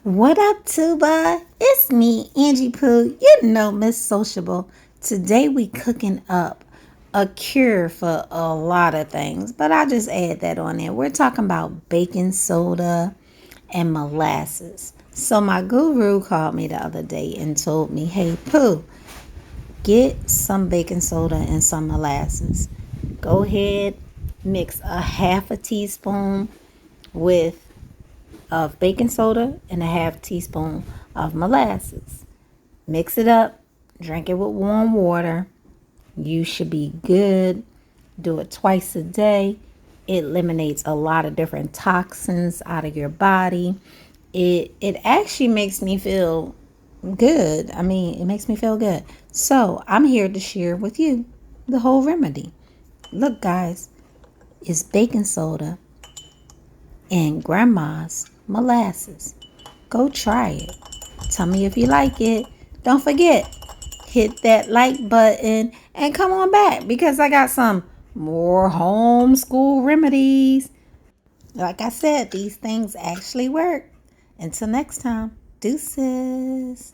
What up, Tuba? It's me, Angie Pooh. You know, Miss Sociable. Today we cooking up a cure for a lot of things, but I'll just add that on there. We're talking about baking soda and molasses. So my guru called me the other day and told me, hey, Pooh, get some baking soda and some molasses. Go ahead, mix a half a teaspoon with of baking soda and a half teaspoon of molasses. Mix it up, drink it with warm water. You should be good. Do it twice a day. It eliminates a lot of different toxins out of your body. It actually makes me feel good. I mean, it makes me feel good. So I'm here to share with you the whole remedy. Look, guys, it's baking soda and grandma's molasses. Go try it. Tell me if you like it. Don't forget, hit that like button and come on back because I got some more homeschool remedies. Like I said, these things actually work. Until next time, deuces.